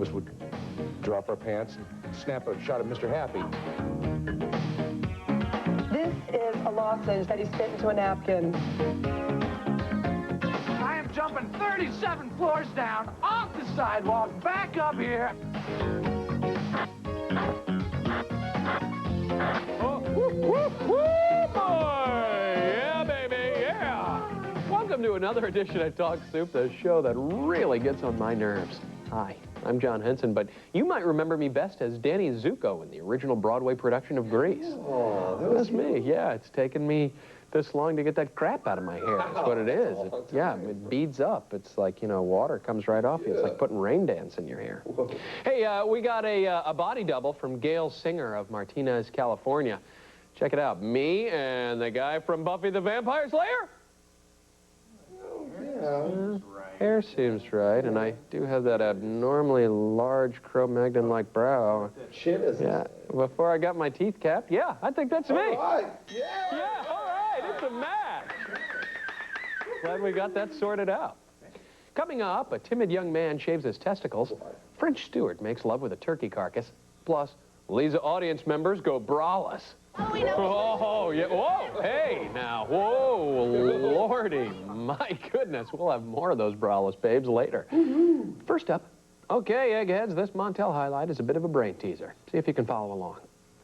of us would drop our pants and snap a shot at Mr. Happy. This is a lozenge that he spit into a napkin. I am jumping 37 floors down, off the sidewalk, back up here. Oh, whoop, whoop, whoop, boy! Yeah, baby, yeah! Welcome to another edition of Talk Soup, the show that really gets on my nerves. Hi, I'm John Henson, but you might remember me best as Danny Zuko in the original Broadway production of Grease. Oh, That's me, yeah. It's taken me this long to get that crap out of my hair. That's what it is. It beads up. It's like, you know, water comes right off you. It's like putting rain dance in your hair. Hey, we got a body double from Gail Singer of Martinez, California. Check it out. Me and the guy from Buffy the Vampire Slayer. Hair seems right, and I do have that abnormally large Cro-Magnon-like brow. Chin is Before I got my teeth capped, yeah, I think that's me. All right. Yeah, all right, it's a match. Glad we got that sorted out. Coming up, a timid young man shaves his testicles. French steward makes love with a turkey carcass. Plus, Lisa audience members go braless. Oh, we know. Oh, yeah. Whoa, hey, now. Whoa, lordy. My goodness. We'll have more of those braless babes later. First up, okay, eggheads, this Montel highlight is a bit of a brain teaser. See if you can follow along.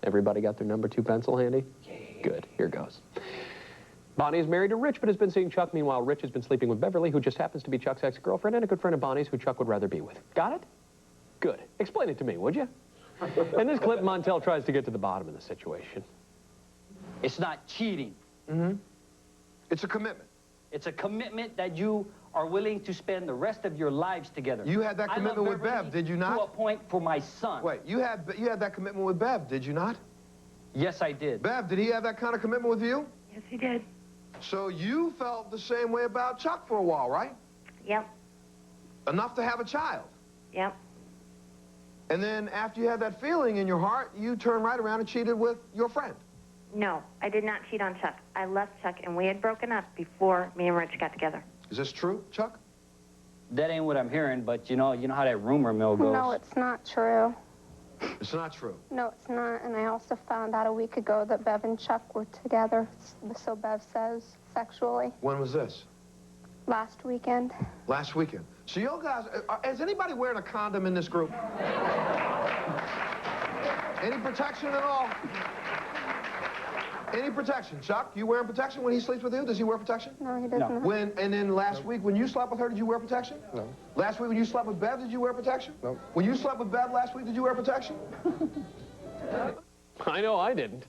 Everybody got their number 2 pencil handy? Good. Here goes. Bonnie is married to Rich, but has been seeing Chuck. Meanwhile, Rich has been sleeping with Beverly, who just happens to be Chuck's ex-girlfriend and a good friend of Bonnie's who Chuck would rather be with. Got it? Good. Explain it to me, would you? In this clip, Montel tries to get to the bottom of the situation. It's not cheating. It's a commitment. It's a commitment that you are willing to spend the rest of your lives together. You had that commitment with Bev, did you not? To a point for my son. Wait, you had that commitment with Bev, did you not? Yes, I did. Bev, did he have that kind of commitment with you? Yes, he did. So you felt the same way about Chuck for a while, right? Yep. Enough to have a child. Yep. And then after you had that feeling in your heart, you turned right around and cheated with your friend. No, I did not cheat on Chuck. I left Chuck, and we had broken up before me and Rich got together. Is this true, Chuck? That ain't what I'm hearing, but you know how that rumor mill goes. No, it's not true. It's not true. No, it's not. And I also found out a week ago that Bev and Chuck were together, so Bev says, sexually. When was this? Last weekend. Last weekend. So you guys, is anybody wearing a condom in this group? Any protection at all? Any protection? Chuck, you wearing protection when he sleeps with you? Does he wear protection? No, he doesn't. No. And then last week, when you slept with her, did you wear protection? No. Last week, when you slept with Bev, did you wear protection? No. When you slept with Bev last week, did you wear protection? I know I didn't.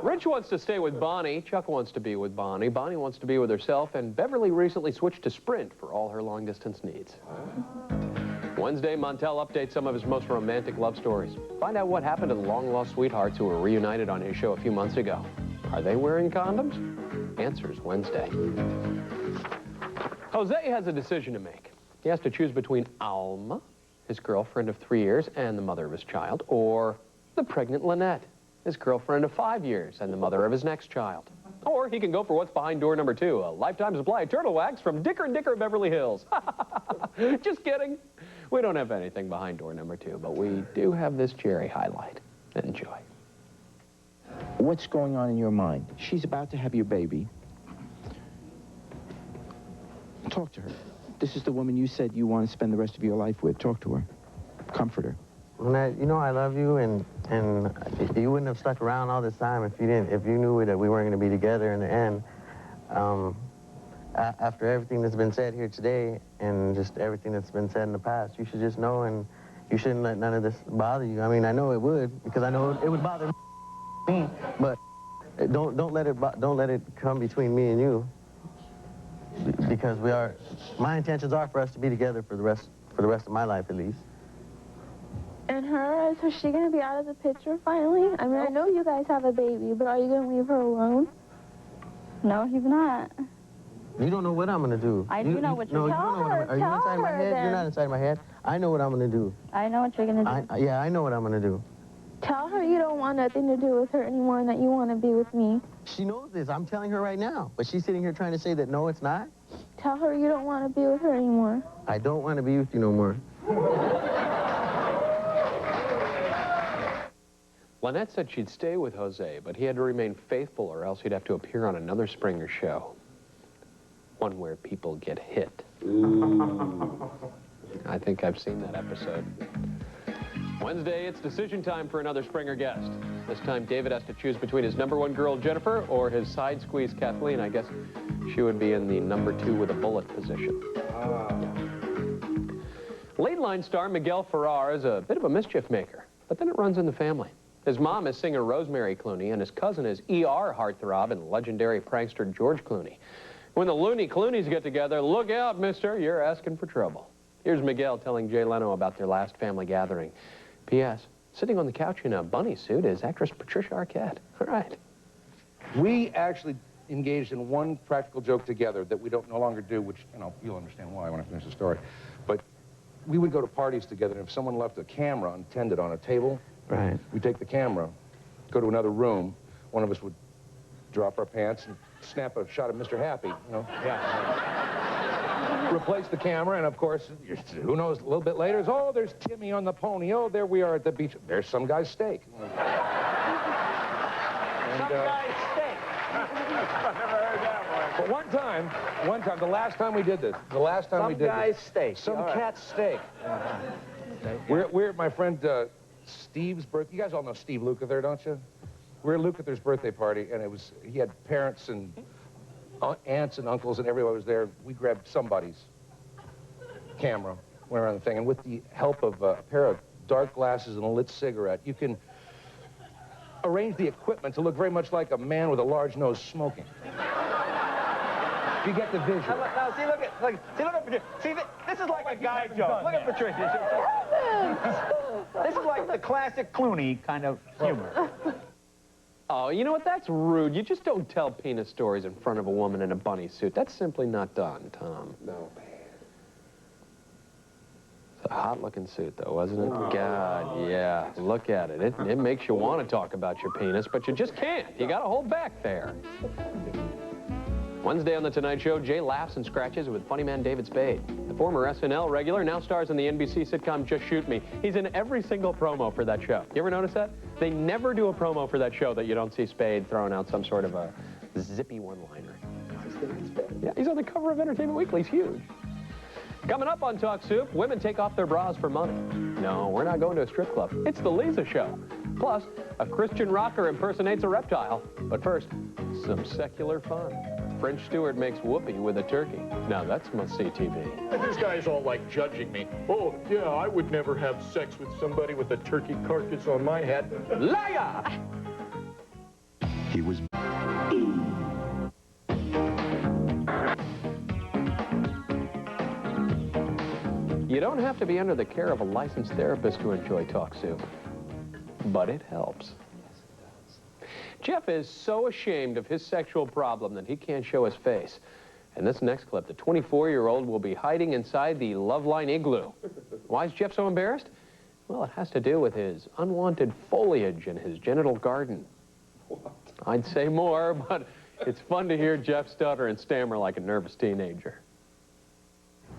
Rich wants to stay with Bonnie. Chuck wants to be with Bonnie. Bonnie wants to be with herself. And Beverly recently switched to Sprint for all her long-distance needs. Wednesday, Montel updates some of his most romantic love stories. Find out what happened to the long-lost sweethearts who were reunited on his show a few months ago. Are they wearing condoms? Answers Wednesday. Jose has a decision to make. He has to choose between Alma, his girlfriend of 3 years and the mother of his child, or the pregnant Lynette, his girlfriend of 5 years and the mother of his next child. Or he can go for what's behind door number 2, a lifetime supply of turtle wax from Dicker & Dicker of Beverly Hills. Just kidding. We don't have anything behind door number 2, but we do have this cherry highlight. Enjoy. What's going on in your mind? She's about to have your baby. Talk to her. This is the woman you said you want to spend the rest of your life with. Talk to her. Comfort her. Lynette, you know I love you, and you wouldn't have stuck around all this time if you knew that we weren't going to be together in the end. After everything that's been said here today and just everything that's been said in the past, you should just know, and you shouldn't let none of this bother you. I mean, I know it would, because I know it would bother me, but don't let it come between me and you, because my intentions are for us to be together for the rest of my life at least. And her, is she going to be out of the picture finally? I mean, I know you guys have a baby, but are you going to leave her alone? No, he's not. You don't know what I'm going to do. I do know what you're going to do. Are you inside my head? You're not inside my head. I know what I'm going to do. I know what you're going to do. Yeah, I know what I'm going to do. Tell her you don't want nothing to do with her anymore and that you want to be with me. She knows this. I'm telling her right now. But she's sitting here trying to say that no, it's not. Tell her you don't want to be with her anymore. I don't want to be with you no more. Lynette said she'd stay with Jose, but he had to remain faithful or else he'd have to appear on another Springer show. One where people get hit. Ooh. I think I've seen that episode. Wednesday, it's decision time for another Springer guest. This time, David has to choose between his #1 girl, Jennifer, or his side squeeze, Kathleen. I guess she would be in the #2 with a bullet position. Late line star Miguel Ferrer is a bit of a mischief maker, but then it runs in the family. His mom is singer Rosemary Clooney, and his cousin is ER heartthrob and legendary prankster George Clooney. When the Looney Clooneys get together, look out, mister, you're asking for trouble. Here's Miguel telling Jay Leno about their last family gathering. P.S. Sitting on the couch in a bunny suit is actress Patricia Arquette. All right. We actually engaged in one practical joke together that we don't no longer do, which, you know, you'll understand why when I finish the story. But we would go to parties together, and if someone left a camera untended on a table, Right. we'd take the camera, go to another room, one of us would drop our pants and snap a shot of Mr. Happy, you know? Yeah. Replace the camera, and of course, who knows, a little bit later, is, oh, there's Timmy on the pony. Oh, there we are at the beach. There's some guy's steak. Some guy's steak. I've never heard that one. But one time, the last time we did this, Some guy's steak. Some All right. cat's steak. We're at my friend Steve's birthday. You guys all know Steve Lukather, don't you? We're at Lukather's birthday party, and he had parents and aunts and uncles, and everybody was there. We grabbed somebody's camera, went around the thing, and with the help of a pair of dark glasses and a lit cigarette, you can arrange the equipment to look very much like a man with a large nose smoking. You get the vision. Now, see, look at Patricia. See, this is like a guy joke. Look at Patricia. This is like the classic Clooney kind of humor. Oh, you know what? That's rude. You just don't tell penis stories in front of a woman in a bunny suit. That's simply not done, Tom. No. It's a hot-looking suit, though, wasn't it? God, yeah. Look at it. It makes you want to talk about your penis, but you just can't. You got to hold back there. Wednesday on The Tonight Show, Jay laughs and scratches with funny man David Spade. The former SNL regular now stars in the NBC sitcom Just Shoot Me. He's in every single promo for that show. You ever notice that? They never do a promo for that show that you don't see Spade throwing out some sort of a zippy one-liner. Yeah, he's on the cover of Entertainment Weekly. He's huge. Coming up on Talk Soup, women take off their bras for money. No, we're not going to a strip club. It's the Lisa Show. Plus, a Christian rocker impersonates a reptile. But first, some secular fun. French Stewart makes whoopee with a turkey. Now that's must-see TV. This guy's all like judging me. Oh, yeah, I would never have sex with somebody with a turkey carcass on my head. Liar! He was... You don't have to be under the care of a licensed therapist to enjoy Talk Soup. But it helps. Jeff is so ashamed of his sexual problem that he can't show his face. In this next clip, the 24-year-old will be hiding inside the Loveline igloo. Why is Jeff so embarrassed? Well, it has to do with his unwanted foliage in his genital garden. What? I'd say more, but it's fun to hear Jeff stutter and stammer like a nervous teenager.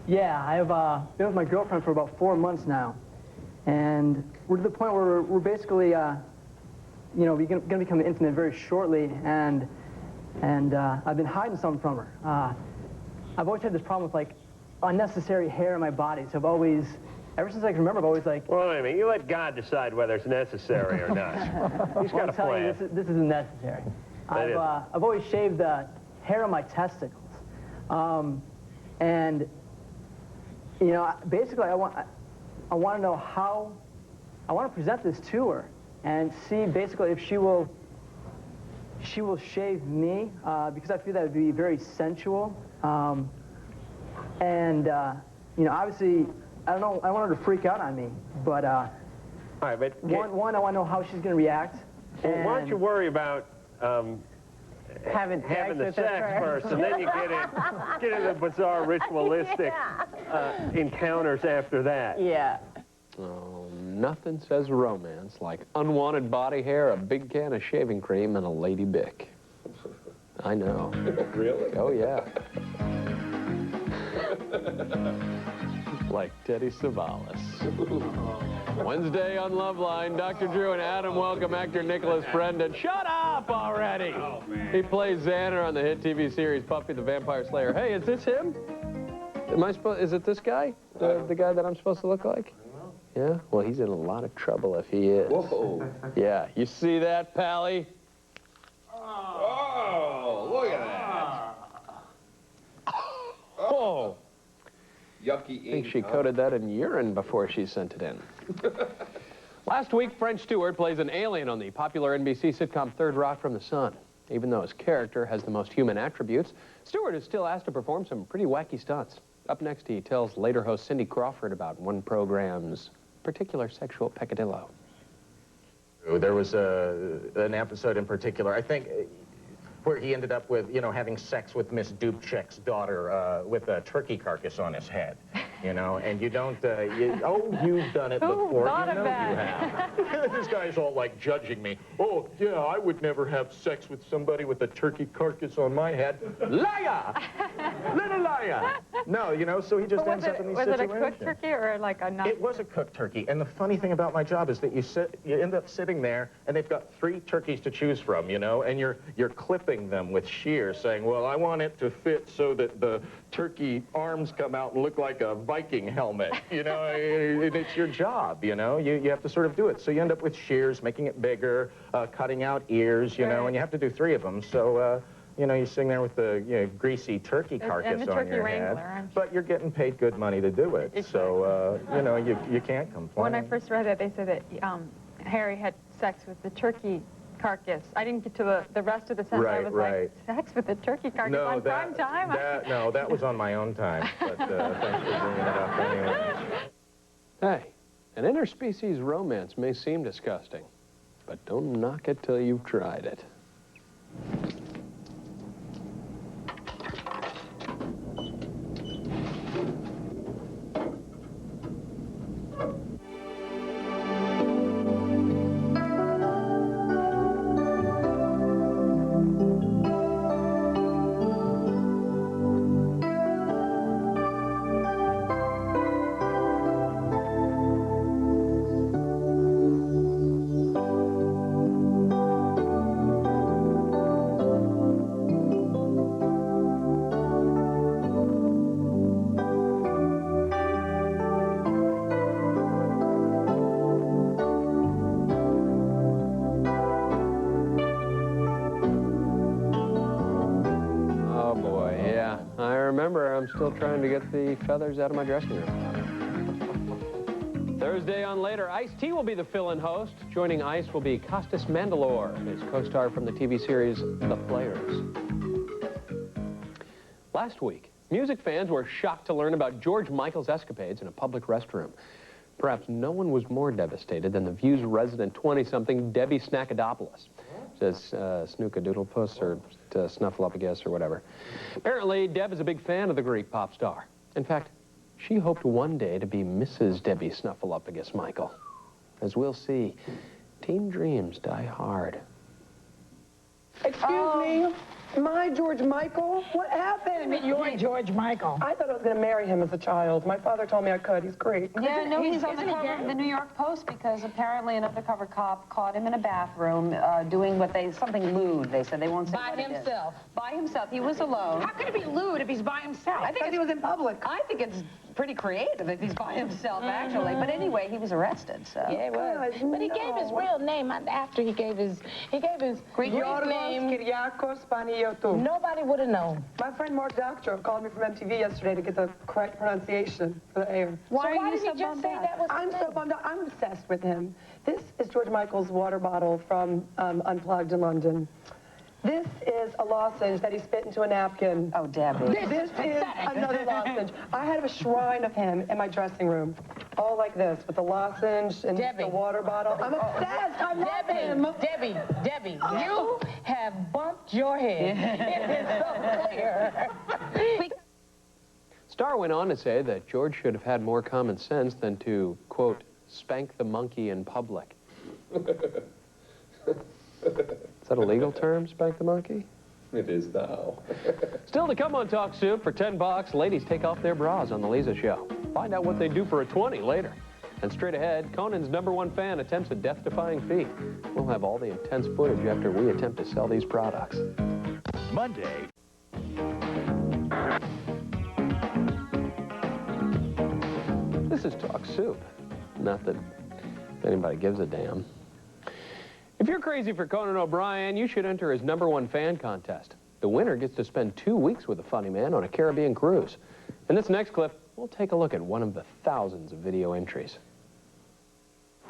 Yeah, I've been with my girlfriend for about 4 months now. And we're to the point where we're basically, you know, we're going to become intimate very shortly. And I've been hiding something from her. I've always had this problem with, like, unnecessary hair in my body. So I've always, ever since I can remember, I've always, like... Well, wait a minute. You let God decide whether it's necessary or not. He's got a plan. This isn't necessary. I've always shaved the hair on my testicles. And, you know, basically, I want to know how... I want to present this to her and see, basically, if she will shave me, because I feel that would be very sensual. You know, obviously, I don't know, I want her to freak out on me, but, all right, but one, I want to know how she's going to react. Well, why don't you worry about having the sex first, and then you get into the bizarre ritualistic encounters after that. Yeah. Oh, nothing says romance like unwanted body hair, a big can of shaving cream, and a Lady Bic. I know. Really? Oh, yeah. like Teddy Savalas. Wednesday on Loveline, Dr. Drew and Adam welcome actor Nicholas Brendan. Shut up already! Oh, man. He plays Xander on the hit TV series Buffy the Vampire Slayer. Hey, is this him? Is it this guy? The guy that I'm supposed to look like? Yeah? Well, he's in a lot of trouble if he is. Whoa. Yeah, you see that, Pally? Oh, look at that. Oh. Yucky I think ink, she coated that in urine before she sent it in. Last week, French Stewart plays an alien on the popular NBC sitcom Third Rock from the Sun. Even though his character has the most human attributes, Stewart is still asked to perform some pretty wacky stunts. Up next, he tells later host Cindy Crawford about one program's particular sexual peccadillo. There was an episode in particular, I think, where he ended up with, having sex with Miss Dubček's daughter with a turkey carcass on his head, and you don't, you've done it before, thought of you that? have. This guy's all like judging me. Oh, yeah, I would never have sex with somebody with a turkey carcass on my head. Liar! Little liar! No, so he just ends up in these situations. Was it a cooked turkey or like a not? It was a cooked turkey, and the funny thing about my job is that you end up sitting there, and they've got 3 turkeys to choose from, and you're clipping them with shears, saying, well, I want it to fit so that the turkey arms come out and look like a Viking helmet. It's your job, you have to sort of do it. So you end up with shears, making it bigger, cutting out ears, and you have to do 3 of them. So, you're sitting there with the greasy turkey carcass on your head, but you're getting paid good money to do it. So, you can't complain. When I first read that, they said that Harry had sex with the turkey carcass. I didn't get to the rest of the sentence. I was like, sex with the turkey carcass on prime time? No, that was on my own time, but thanks for bringing it up anyway. Hey, an interspecies romance may seem disgusting, but don't knock it till you've tried it. I'm still trying to get the feathers out of my dressing room. Thursday on Later, Ice-T will be the fill-in host. Joining Ice will be Costas Mandylor, his co-star from the TV series The Players. Last week, music fans were shocked to learn about George Michael's escapades in a public restroom. Perhaps no one was more devastated than The View's resident 20-something Debbie Snackadopoulos. Says Snookadoodlepuss or Snuffleupagus or whatever. Apparently, Deb is a big fan of the Greek pop star. In fact, she hoped one day to be Mrs. Debbie Snuffleupagus Michael. As we'll see, teen dreams die hard. Excuse me? My George Michael? What happened? Your George Michael. I thought I was going to marry him as a child. My father told me I could. He's great. Yeah, no, he's on the cover of the New York Post because apparently an undercover cop caught him in a bathroom doing something lewd. They said they won't say By himself. By himself. He was alone. How could it be lewd if he's by himself? I think he was in public. I think it's pretty creative if he's by himself, actually. But anyway, he was arrested, so. Yeah, he was. But he gave his real name after he gave his Greek name. Kyriakos Panagiotou. Nobody would have known. My friend Mark Doctor called me from MTV yesterday to get the correct pronunciation for the air. Why did you just say that was I'm so bummed out. I'm obsessed with him. This is George Michael's water bottle from Unplugged in London. This is a lozenge that he spit into a napkin. Oh, Debbie. This is another lozenge. I had a shrine of him in my dressing room. All like this, with the lozenge and the water bottle. I'm obsessed. I love him. Debbie, you have bumped your head. It is so clear. Star went on to say that George should have had more common sense than to, quote, spank the monkey in public. Is that a legal term, spank the monkey? It is now. Still to come on Talk Soup, for $10, ladies take off their bras on the Lisa Show. Find out what they do for a 20 later. And straight ahead, Conan's #1 fan attempts a death-defying feat. We'll have all the intense footage after we attempt to sell these products. Monday. This is Talk Soup. Not that anybody gives a damn. If you're crazy for Conan O'Brien, you should enter his #1 fan contest. The winner gets to spend 2 weeks with the funny man on a Caribbean cruise. In this next clip, we'll take a look at one of the thousands of video entries.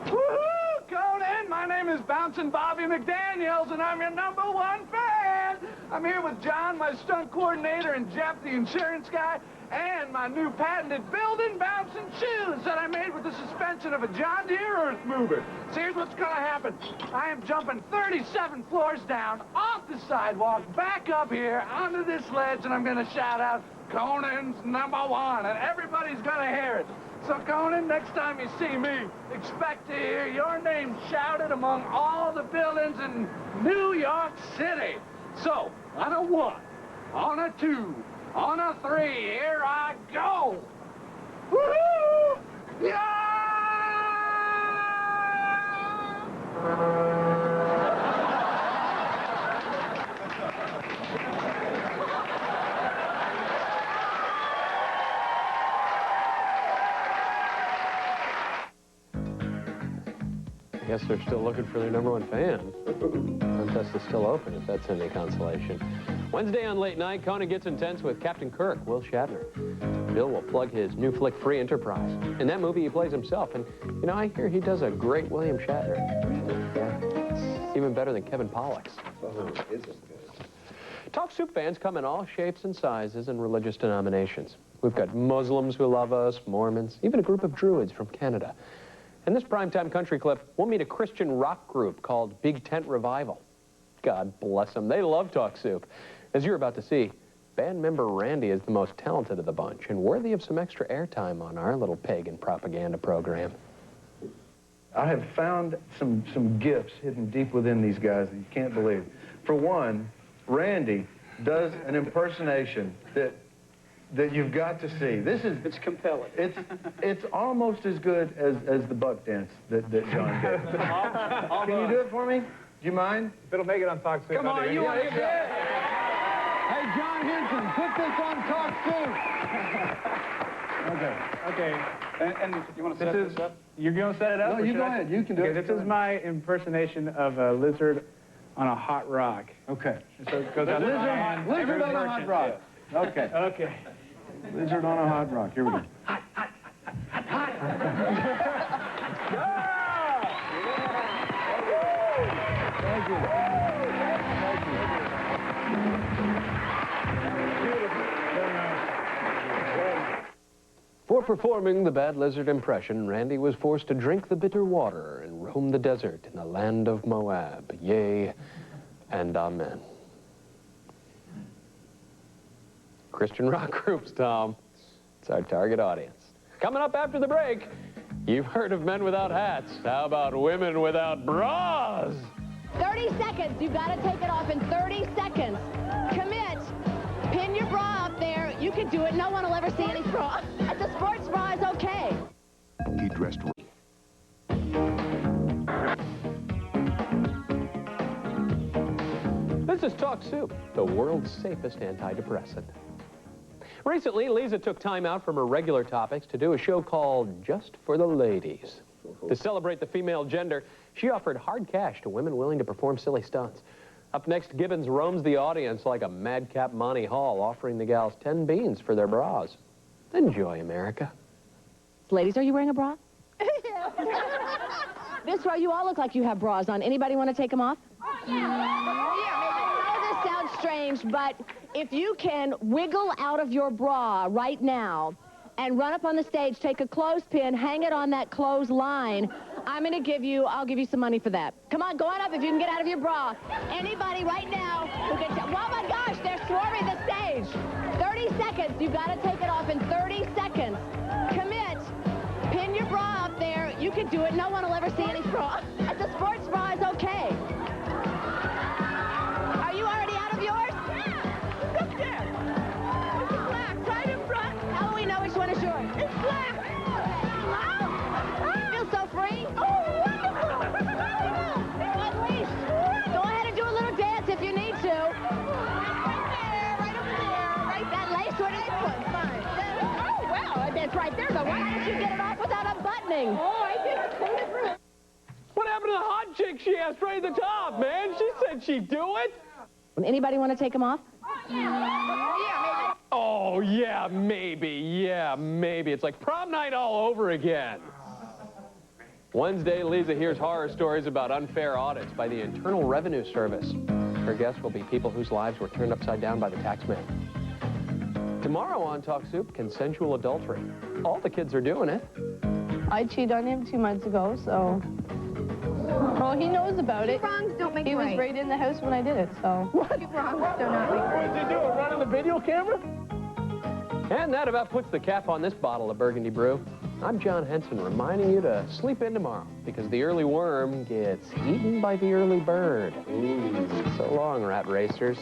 Woohoo, Conan! My name is Bouncing Bobby McDaniels, and I'm your #1 fan! I'm here with John, my stunt coordinator, and Jeff, the insurance guy, and my new patented building bouncing shoes that I made with the suspension of a John Deere earth mover. So here's what's gonna happen. I am jumping 37 floors down, off the sidewalk, back up here, onto this ledge, and I'm gonna shout out, Conan's #1, and everybody's gonna hear it. So Conan, next time you see me, expect to hear your name shouted among all the buildings in New York City. So, on a 1, on a 2, on a 3, here I go. Woohoo! Yeah! I guess they're still looking for their #1 fan. Contest is still open, if that's any consolation. Wednesday on Late Night, Conan gets intense with Captain Kirk, Will Shatner. Bill will plug his new flick, Free Enterprise. In that movie, he plays himself, and, you know, I hear he does a great William Shatner. Yeah, even better than Kevin Pollak's. Talk Soup fans come in all shapes and sizes and religious denominations. We've got Muslims who love us, Mormons, even a group of Druids from Canada. In this primetime country clip, we'll meet a Christian rock group called Big Tent Revival. God bless them. They love Talk Soup. As you're about to see, band member Randy is the most talented of the bunch and worthy of some extra airtime on our little pagan propaganda program. I have found some gifts hidden deep within these guys that you can't believe. For one, Randy does an impersonation that you've got to see. It's compelling. It's almost as good as the buck dance that John did. Can you do it for me? Do you mind? If it'll make it on Talk Soup. Come on, you want to do it? Hey, John Henson, put this on Talk Soup. Okay. And you want to set this up? You're going to set it up? No, you go ahead. You can do it. This is my impersonation of a lizard on a hot rock. Okay. So it goes out lizard on a hot rock. Okay. Okay. Lizard on a hot rock. Here we go. Thank you. For performing the Bad Lizard impression, Randy was forced to drink the bitter water and roam the desert in the land of Moab. Yea, and amen. Christian rock groups, Tom. It's our target audience. Coming up after the break, you've heard of men without hats. How about women without bras? 30 seconds. You've got to take it off in 30 seconds. Commit. Pin your bra up there. You can do it. No one will ever see any bra. The sports bra is okay. He dressed. This is Talk Soup, the world's safest antidepressant. Recently, Lisa took time out from her regular topics to do a show called Just for the Ladies. To celebrate the female gender, she offered hard cash to women willing to perform silly stunts. Up next, Gibbons roams the audience like a madcap Monty Hall, offering the gals 10 beans for their bras. Enjoy, America. Ladies, are you wearing a bra? This row, you all look like you have bras on. Anybody want to take them off? I know this sounds strange, but if you can wiggle out of your bra right now and run up on the stage, take a clothespin, hang it on that clothesline, I'll give you some money for that. Come on, go on up if you can get out of your bra. Anybody right now who can, oh my gosh, they're swarming the stage. 30 seconds, you've got to take it off in 30 seconds. Commit, pin your bra up there. You can do it, no one will ever see any bra. The sports bra is okay. Are you already out of yours? doing? What happened to the hot chick she asked right at the top, man? She said she'd do it. Anybody want to take them off? Oh, yeah, maybe. Yeah, maybe. It's like prom night all over again. Wednesday, Lisa hears horror stories about unfair audits by the Internal Revenue Service. Her guests will be people whose lives were turned upside down by the tax man. Tomorrow on Talk Soup, consensual adultery. All the kids are doing it. I cheated on him 2 months ago, so... Well, he knows about it. Wrongs don't make He was right in the house when I did it, so... Wrongs do not make right. What did you do, running the video camera? And that about puts the cap on this bottle of Burgundy Brew. I'm John Henson, reminding you to sleep in tomorrow, because the early worm gets eaten by the early bird. So long, rat racers.